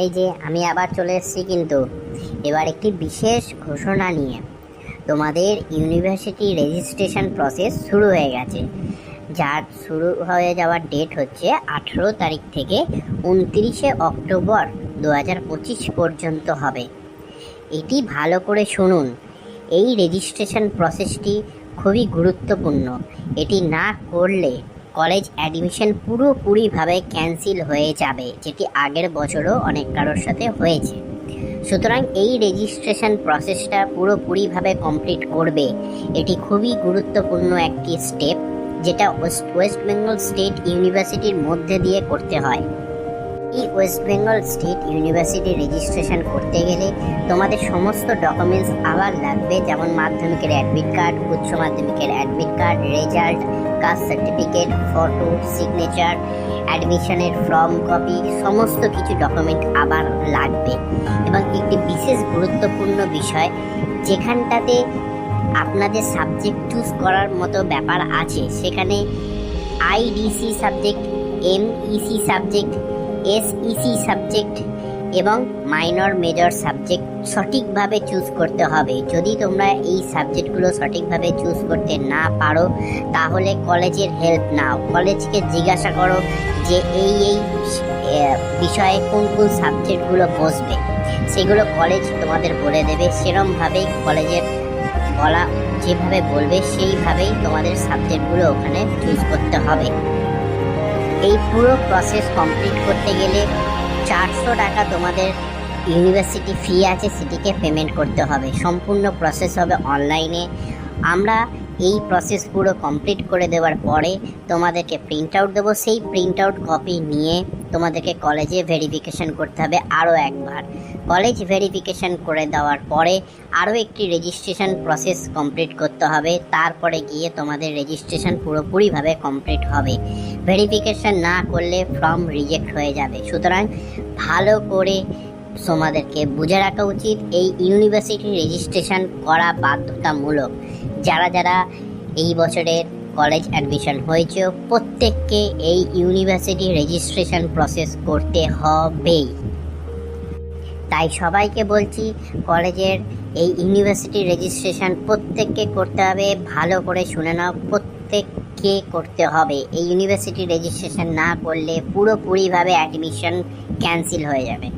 এই যে আমি আবার চলে এসেছি, কিন্তু এবার একটি বিশেষ ঘোষণা নিয়ে। তোমাদের ইউনিভার্সিটি রেজিস্ট্রেশন প্রসেস শুরু হয়ে গেছে, যার শুরু হয়ে যাওয়ার ডেট হচ্ছে 18 তারিখ থেকে 29শে অক্টোবর 2025 পর্যন্ত হবে। এটি ভালো করে শুনুন। এই রেজিস্ট্রেশন প্রসেসটি খুবই গুরুত্বপূর্ণ। এটি না করলে কলেজ অ্যাডমিশন পুরোপুরিভাবে ক্যান্সেল হয়ে যাবে, যেটি আগের বছরও অনেক কারোর সাথে হয়েছে। সুতরাং এই রেজিস্ট্রেশন প্রসেসটা পুরোপুরিভাবে কমপ্লিট করবে। এটি খুবই গুরুত্বপূর্ণ একটি স্টেপ, যেটা ওয়েস্ট বেঙ্গল স্টেট ইউনিভার্সিটির মধ্যে দিয়ে করতে হয়। এই West Bengal state university registration করতে গেলে তোমাদের সমস্ত ডকুমেন্টস আবার লাগবে, যেমন মাধ্যমিকের অ্যাডমিট কার্ড, উচ্চ মাধ্যমিকের admit card, result, caste certificate, photo, signature, অ্যাডমিশনের ফর্ম কপি, সমস্ত কিছু ডকুমেন্ট আবার লাগবে। এবং একটি বিশেষ গুরুত্বপূর্ণ বিষয়, যেখানটাতে আপনাদের সাবজেক্ট চুজ করার মতো ব্যাপার আছে, সেখানে IDC subject, MEC subject, SEC subject এবং মাইনর মেজর সাবজেক্ট সঠিকভাবে চুজ করতে হবে। যদি তোমরা এই সাবজেক্টগুলো সঠিকভাবে চুজ করতে না পারো, তাহলে কলেজের হেল্প নাও। কলেজকে জিজ্ঞাসা করো যে এই বিষয়ে কোন কোন সাবজেক্টগুলো বসবে, সেগুলো কলেজ তোমাদের বলে দেবে। সেরমভাবেই কলেজের বলা যেভাবে বলবে সেইভাবেই তোমাদের সাবজেক্টগুলো ওখানে চুজ করতে হবে। এই পুরো প্রসেস কমপ্লিট করতে গেলে 400 টাকা তোমাদের ইউনিভার্সিটি ফি আছে, সেটিকে পেমেন্ট করতে হবে। সম্পূর্ণ প্রসেস হবে অনলাইনে। আমরা এই প্রসেস পুরো কমপ্লিট করে দেওয়ার পরে তোমাদেরকে প্রিন্ট আউট দেবো। সেই প্রিন্ট আউট কপি নিয়ে তোমাদেরকে কলেজে ভেরিফিকেশান করতে হবে আরও একবার। কলেজ ভেরিফিকেশান করে দেওয়ার পরে আরও একটি রেজিস্ট্রেশন প্রসেস কমপ্লিট করতে হবে। তারপরে গিয়ে তোমাদের রেজিস্ট্রেশন পুরোপুরিভাবে কমপ্লিট হবে। ভেরিফিকেশান না করলে ফর্ম রিজেক্ট হয়ে যাবে। সুতরাং ভালো করে তোমাদেরকে বুঝে রাখা উচিত, এই ইউনিভার্সিটি রেজিস্ট্রেশন করা বাধ্যতামূলক। যারা যারা এই বছরের কলেজ অ্যাডমিশন হয়েছে, প্রত্যেককে এই ইউনিভার্সিটি রেজিস্ট্রেশন প্রসেস করতে হবেই। তাই সবাইকে বলছি, কলেজের এই ইউনিভার্সিটি রেজিস্ট্রেশন প্রত্যেককে করতে হবে। ভালো করে শুনে নাও, প্রত্যেককে করতে হবে। এই ইউনিভার্সিটি রেজিস্ট্রেশন না করলে পুরোপুরিভাবে অ্যাডমিশন ক্যান্সেল হয়ে যাবে।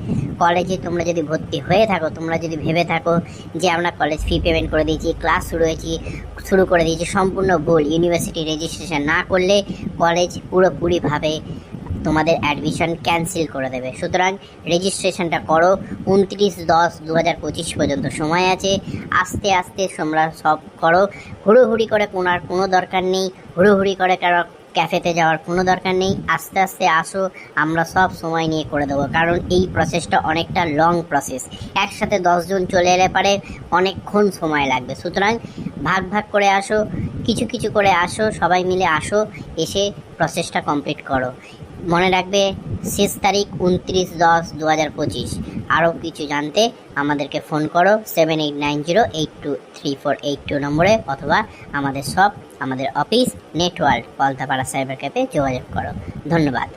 কলেজে তোমরা যদি ভর্তি হয়ে থাকো, তোমরা যদি ভেবে থাকো যে আমরা কলেজ ফি পেমেন্ট করে দিয়েছি, ক্লাস শুরু করে দিয়েছি, সম্পূর্ণ ভুল। ইউনিভার্সিটি রেজিস্ট্রেশন না করলে কলেজ পুরোপুরিভাবে তোমাদের অ্যাডমিশন ক্যান্সেল করে দেবে। সুতরাং রেজিস্ট্রেশনটা করো। 29/10/2025 পর্যন্ত সময় আছে। আস্তে আস্তে তোমরা সব করো। হুড়োহুড়ি করে কোনো দরকার নেই। হুড়োহুড়ি করে ক্যাফেতে যাওয়ার কোনো দরকার নেই। আস্তে আস্তে আসো, আমরা সব সময় নিয়ে করে দেবো। কারণ এই প্রসেসটা অনেকটা লং প্রসেস। একসাথে 10 জন চলে এলে পারে অনেকক্ষণ সময় লাগবে। সুতরাং ভাগ ভাগ করে আসো, কিছু কিছু করে আসো, সবাই মিলে আসো, এসে প্রসেসটা কমপ্লিট করো। মনে রাখবে, শেষ তারিখ 29/10/2025। আরও কিছু জানতে আমাদেরকে ফোন করো 7890823482 নম্বরে, অথবা আমাদের অফিস নেটওয়ার্ক পলতাপাড়া সাইবার ক্যাফে যোগাযোগ করো। ধন্যবাদ।